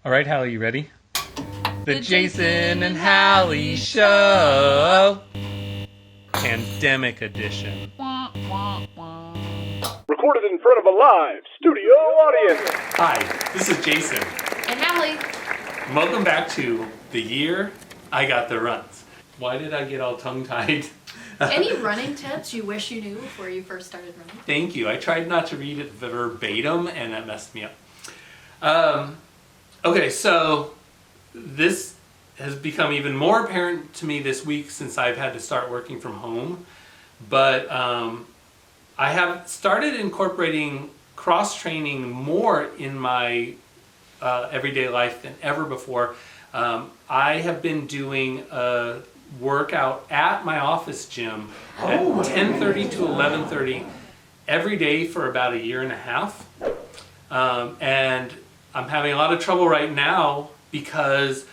All right, Hallie, you ready? The Jason and Hallie Show! Pandemic edition. Recorded in front of a live studio audience. Hi, this is Jason. And Hallie. Welcome back to the year I got the runs. Why did I get all tongue-tied? Any running tips you wish you knew before you first started running? Thank you. I tried not to read it verbatim, and that messed me up. Okay, so this has become even more apparent to me this week since I've had to start working from home. But I have started incorporating cross-training more in my everyday life than ever before. I have been doing a workout at my office gym at 10:30 to 11:30 every day for about a year and a half. And I'm having a lot of trouble right now because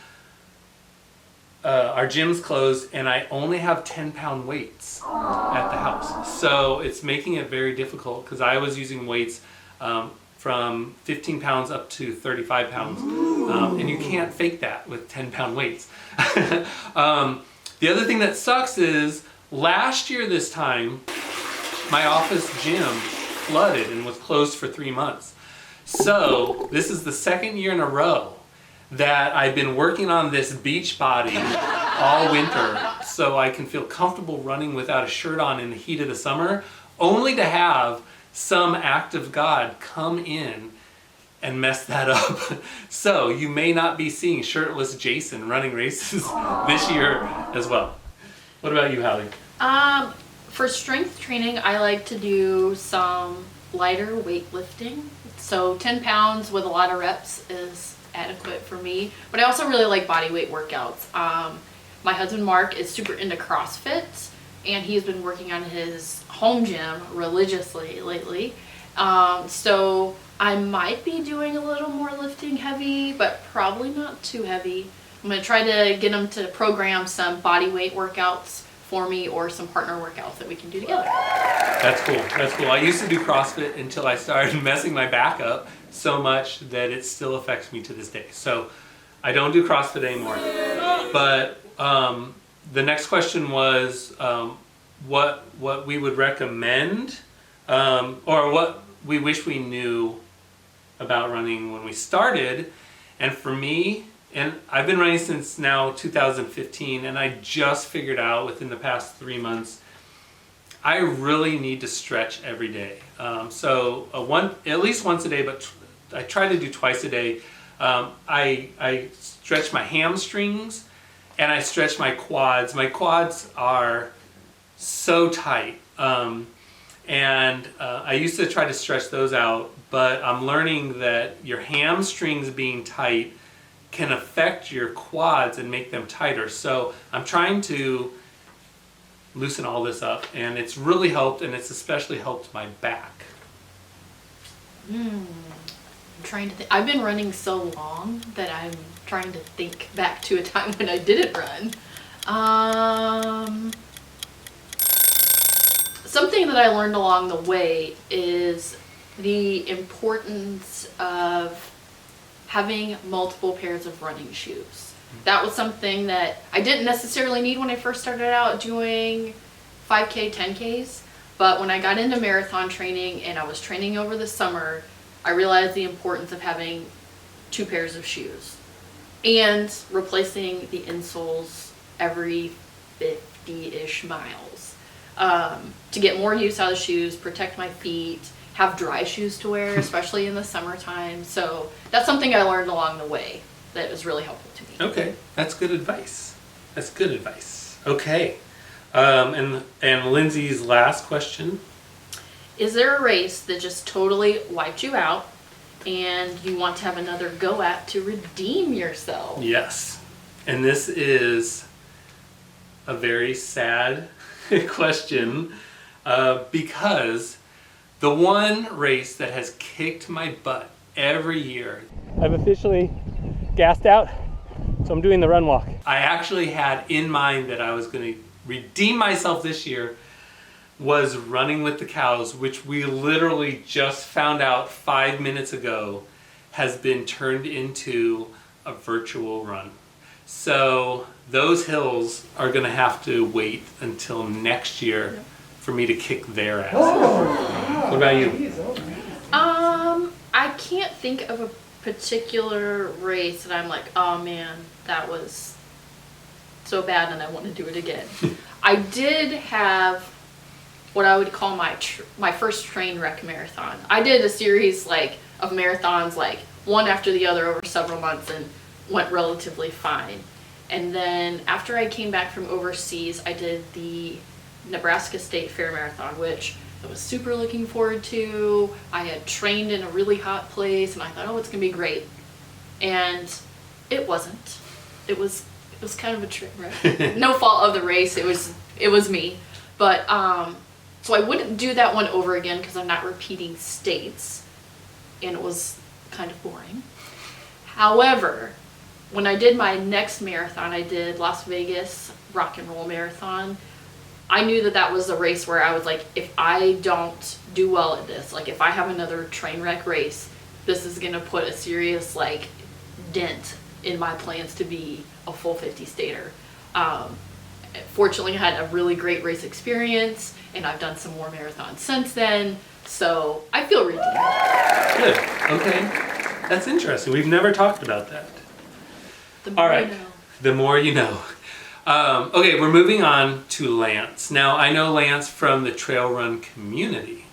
our gym's closed and I only have 10-pound weights at the house. So it's making it very difficult because I was using weights from 15 pounds up to 35 pounds. And you can't fake that with 10-pound weights. The other thing that sucks is last year this time, my office gym flooded and was closed for 3 months. So this is the second year in a row that I've been working on this beach body all winter so I can feel comfortable running without a shirt on in the heat of the summer, only to have some act of God come in and mess that up. So you may not be seeing shirtless Jason running races this year as well. What about you, Hallie? For strength training, I like to do some lighter weightlifting. So 10 pounds with a lot of reps is adequate for me. But I also really like body weight workouts. My husband Mark is super into CrossFit, and he's been working on his home gym religiously lately. So I might be doing a little more lifting heavy, but probably not too heavy. I'm going to try to get him to program some body weight workouts for me or some partner workouts that we can do together. That's cool. That's cool. I used to do CrossFit until I started messing my back up so much that it still affects me to this day. So I don't do CrossFit anymore. But the next question was what we would recommend or what we wish we knew about running when we started. And for me, and I've been running since now 2015, and I just figured out within the past 3 months, I really need to stretch every day. At least once a day, but I try to do twice a day. I stretch my hamstrings and I stretch my quads. My quads are so tight. I used to try to stretch those out, but I'm learning that your hamstrings being tight can affect your quads and make them tighter. So I'm trying to loosen all this up, and it's really helped, and it's especially helped my back. I'm trying to think. I've been running so long that I'm trying to think back to a time when I didn't run. Something that I learned along the way is the importance of having multiple pairs of running shoes. That was something that I didn't necessarily need when I first started out doing 5K, 10Ks, but when I got into marathon training and I was training over the summer, I realized the importance of having 2 pairs of shoes and replacing the insoles every 50-ish miles to get more use out of the shoes, protect my feet, have dry shoes to wear, especially in the summertime. So that's something I learned along the way that was really helpful to me. Okay, that's good advice. That's good advice. Okay, and Lindsay's last question. Is there a race that just totally wiped you out and you want to have another go at to redeem yourself? Yes, and this is a very sad question because the one race that has kicked my butt every year, I've officially gassed out, so I'm doing the run walk. I actually had in mind that I was going to redeem myself this year was Running with the Cows, which we literally just found out 5 minutes ago has been turned into a virtual run. So those hills are going to have to wait until next year for me to kick their ass. What about you? I can't think of a particular race that I'm like, oh man, that was so bad and I want to do it again. I did have what I would call my first train wreck marathon. I did a series like of marathons, like one after the other over several months, and went relatively fine. And then after I came back from overseas, I did the Nebraska State Fair Marathon, which I was super looking forward to. I had trained in a really hot place, and I thought, oh, it's gonna be great. And it wasn't. It was kind of a train wreck. No fault of the race. It was me. But so I wouldn't do that one over again because I'm not repeating states, and it was kind of boring. However, when I did my next marathon, I did Las Vegas Rock and Roll Marathon. I knew that was a race where I was like, if I don't do well at this, like if I have another train wreck race, this is gonna put a serious like dent in my plans to be a full 50 stater. Fortunately, I had a really great race experience, and I've done some more marathons since then, so I feel redeemed. Good. Okay. That's interesting. We've never talked about that. The more All right. you know. The more you know. Okay, we're moving on to Lance. Now, I know Lance from the trail run community,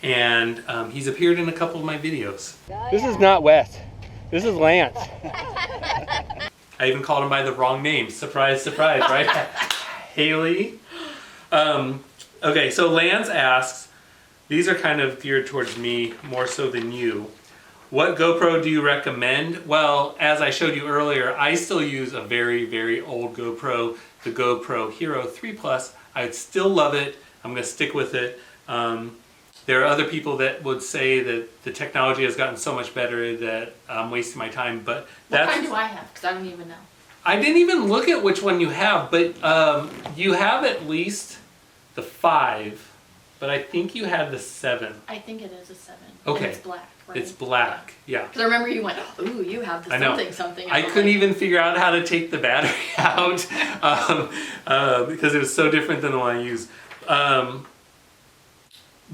and he's appeared in a couple of my videos. This is not Wes. This is Lance. I even called him by the wrong name. Surprise, surprise, right? Haley. Okay, so Lance asks, these are kind of geared towards me more so than you. What GoPro do you recommend? Well, as I showed you earlier, I still use a very, very old GoPro, the GoPro Hero 3 Plus. I still love it. I'm going to stick with it. There are other people that would say that the technology has gotten so much better that I'm wasting my time, but What kind do I have? Because I don't even know. I didn't even look at which one you have, but you have at least the 5, but I think you had the 7. I think it is a 7. Okay. And it's black, right? It's black, yeah. Because I remember you went, ooh, you have the I know. something. I couldn't even figure out how to take the battery out because it was so different than the one I use.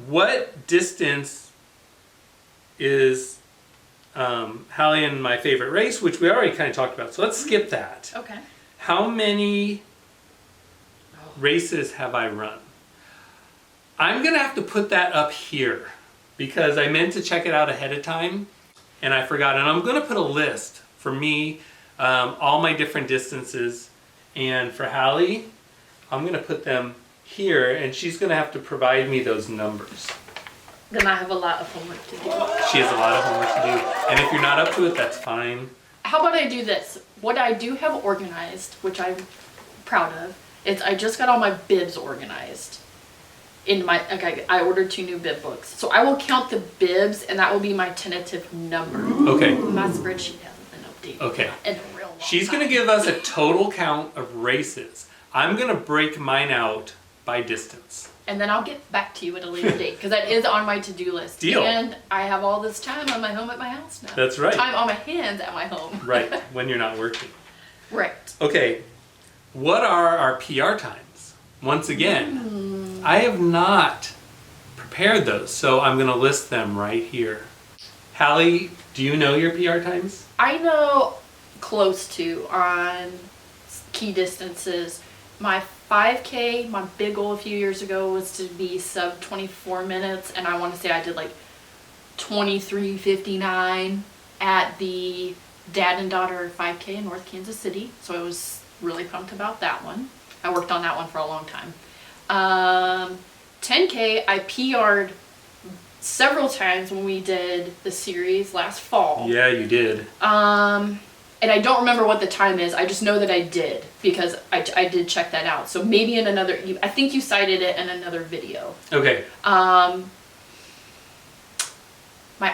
What distance is Hallie and my favorite race, which we already kind of talked about, so let's skip that. Okay. How many races have I run? I'm going to have to put that up here because I meant to check it out ahead of time and I forgot. And I'm going to put a list for me, all my different distances. And for Hallie, I'm going to put them here and she's going to have to provide me those numbers. Then I have a lot of homework to do. She has a lot of homework to do. And if you're not up to it, that's fine. How about I do this? What I do have organized, which I'm proud of, is I just got all my bibs organized. I ordered 2 new bib books. So I will count the bibs and that will be my tentative number. Okay. My spreadsheet hasn't been updated. Okay. In a real long She's time. going to give us a total count of races. I'm going to break mine out by distance. And then I'll get back to you at a later date because that is on my to-do list. Deal. And I have all this time on my home at my house now. That's right. Time on my hands at my home. Right, when you're not working. Right. Okay, what are our PR times? Once again, I have not prepared those, so I'm going to list them right here. Hallie, do you know your PR times? I know close to on key distances. My 5K, my big goal a few years ago was to be sub 24 minutes, and I want to say I did like 23:59 at the dad and daughter 5K in North Kansas City, so I was really pumped about that one. I worked on that one for a long time. 10K, I PR'd several times when we did the series last fall. Yeah, you did. And I don't remember what the time is. I just know that I did because I did check that out. So maybe in another, I think you cited it in another video. Okay. My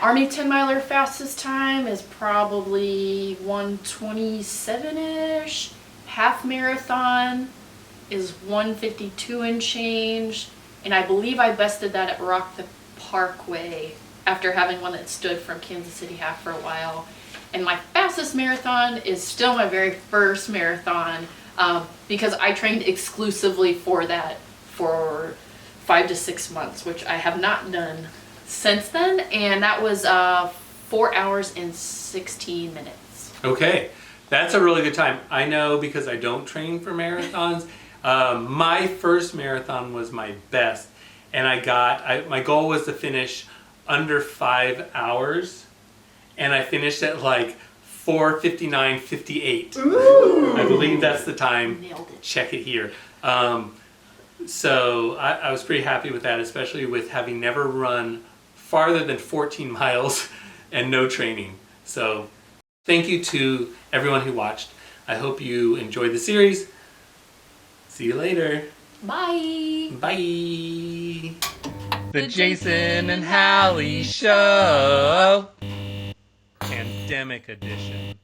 Army 10 miler fastest time is probably 1:27-ish. Half marathon is 1:52 and change. And I believe I bested that at Rock the Parkway after having one that stood from Kansas City half for a while. And my fastest marathon is still my very first marathon, because I trained exclusively for that for 5 to 6 months, which I have not done since then. And that was 4 hours and 16 minutes. Okay, that's a really good time. I know because I don't train for marathons. My first marathon was my best, and my goal was to finish under 5 hours, and I finished at like 4:59:58. I believe that's the time. Nailed it. Check it here. So I was pretty happy with that, especially with having never run farther than 14 miles and no training. So thank you to everyone who watched. I hope you enjoyed the series. See you later. Bye. Bye. The Jason and Hallie Show. Pandemic edition.